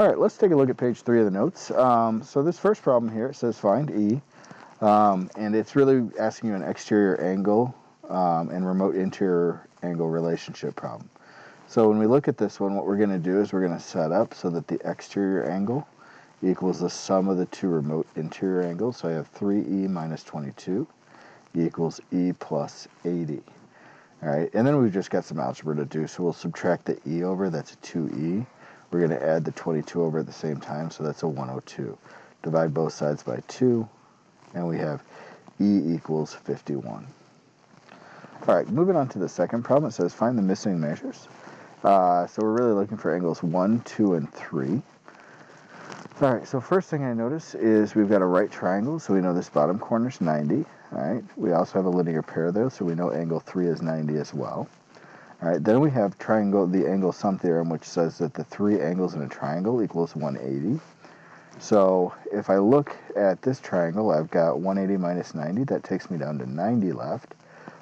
All right, let's take a look at page 3 of the notes. So this first problem here, it says find E, and it's really asking you an exterior angle and remote interior angle relationship problem. So when we look at this one, what we're going to do is we're going to set up so that the exterior angle equals the sum of the two remote interior angles. So I have 3E minus 22 equals E plus 80. All right, and then we've just got some algebra to do, so we'll subtract the E over, that's a 2E. We're going to add the 22 over at the same time, so that's a 102. Divide both sides by 2, and we have E equals 51. All right, moving on to the second problem, it says find the missing measures. So we're really looking for angles 1, 2, and 3. All right, so first thing I notice is we've got a right triangle, so we know this bottom corner is 90. All right, we also have a linear pair there, so we know angle 3 is 90 as well. All right, then we have the angle sum theorem, which says that the three angles in a triangle equals 180. So if I look at this triangle, I've got 180 minus 90. That takes me down to 90 left.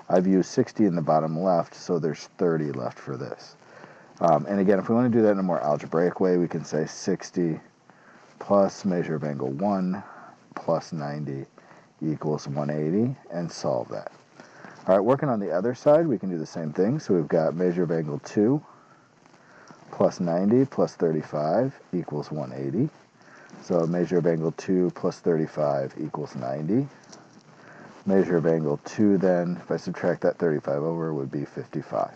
I've used 60 in the bottom left, so there's 30 left for this. And again, if we want to do that in a more algebraic way, we can say 60 plus measure of angle 1 plus 90 equals 180 and solve that. All right, working on the other side, we can do the same thing. So we've got measure of angle 2 plus 90 plus 35 equals 180. So measure of angle 2 plus 35 equals 90. Measure of angle 2 then, if I subtract that 35 over, would be 55.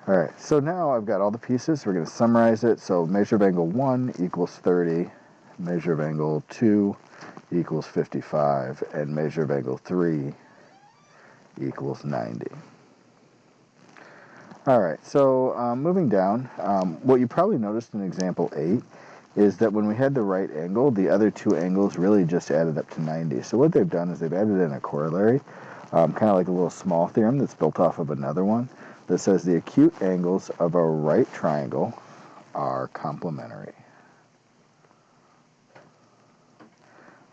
All right, so now I've got all the pieces. We're going to summarize it. So measure of angle 1 equals 30. Measure of angle 2 equals 55. And measure of angle 3 equals 90. All right, so moving down, what you probably noticed in example 8 is that when we had the right angle, the other two angles really just added up to 90. So what they've done is they've added in a corollary, kind of like a little small theorem that's built off of another one that says the acute angles of a right triangle are complementary.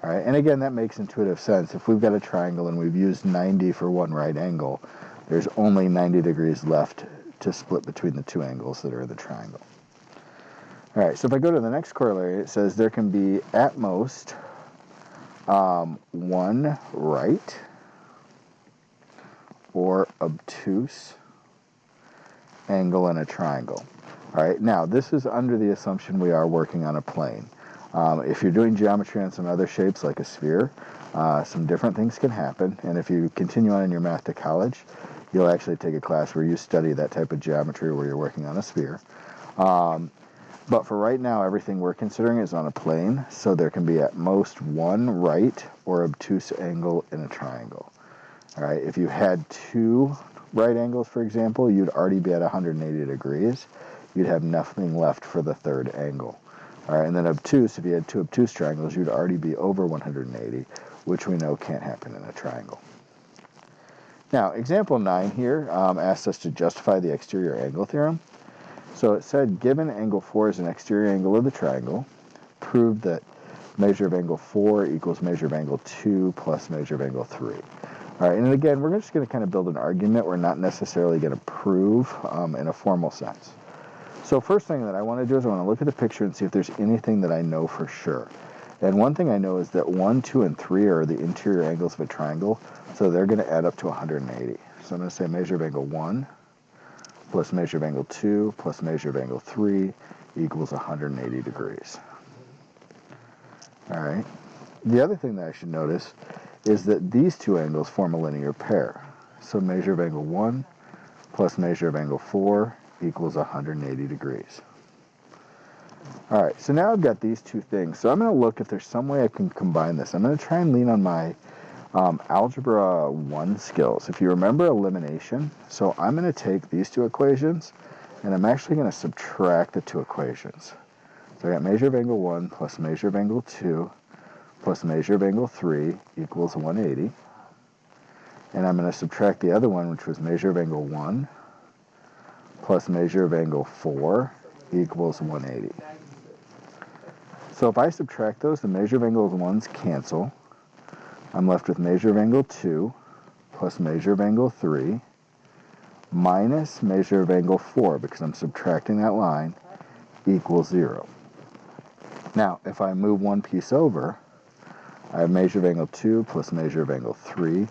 All right, and again, that makes intuitive sense. If we've got a triangle and we've used 90 for one right angle, there's only 90 degrees left to split between the two angles that are in the triangle. All right, so if I go to the next corollary, it says there can be at most one right or obtuse angle in a triangle. All right, now this is under the assumption we are working on a plane. If you're doing geometry on some other shapes like a sphere, some different things can happen. And if you continue on in your math to college, you'll actually take a class where you study that type of geometry where you're working on a sphere. But for right now, everything we're considering is on a plane, so there can be at most one right or obtuse angle in a triangle. All right, if you had two right angles, for example, you'd already be at 180 degrees. You'd have nothing left for the third angle. All right, and then obtuse, if you had two obtuse triangles, you'd already be over 180, which we know can't happen in a triangle. Now, example 9 here asks us to justify the exterior angle theorem. So it said, given angle 4 is an exterior angle of the triangle, prove that measure of angle 4 equals measure of angle 2 plus measure of angle 3. All right, and again, we're just going to kind of build an argument. We're not necessarily going to prove in a formal sense. So first thing that I want to do is I want to look at the picture and see if there's anything that I know for sure. And one thing I know is that 1, 2, and 3 are the interior angles of a triangle, so they're going to add up to 180. So I'm going to say measure of angle 1 plus measure of angle 2 plus measure of angle 3 equals 180 degrees. All right. The other thing that I should notice is that these two angles form a linear pair. So measure of angle 1 plus measure of angle 4 equals 180 degrees. All right, so now I've got these two things. So I'm going to look if there's some way I can combine this. I'm going to try and lean on my Algebra 1 skills. If you remember elimination, so I'm going to take these two equations, and I'm actually going to subtract the two equations. So I got measure of angle 1 plus measure of angle 2 plus measure of angle 3 equals 180. And I'm going to subtract the other one, which was measure of angle 1 plus measure of angle 4 equals 180. So if I subtract those, the measure of angle 1s cancel. I'm left with measure of angle 2 plus measure of angle 3 minus measure of angle 4, because I'm subtracting that line, equals 0. Now, if I move one piece over, I have measure of angle 2 plus measure of angle 3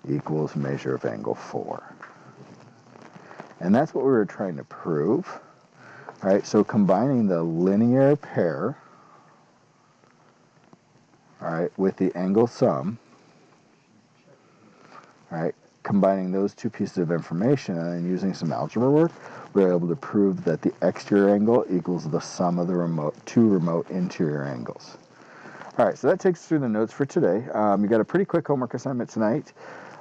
equals measure of angle 4. And that's what we were trying to prove. All right, so combining the linear pair, all right, with the angle sum, all right, combining those two pieces of information and then using some algebra work, we were able to prove that the exterior angle equals the sum of the two remote interior angles. All right, so that takes us through the notes for today. You got a pretty quick homework assignment tonight,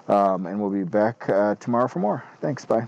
and we'll be back tomorrow for more. Thanks, bye.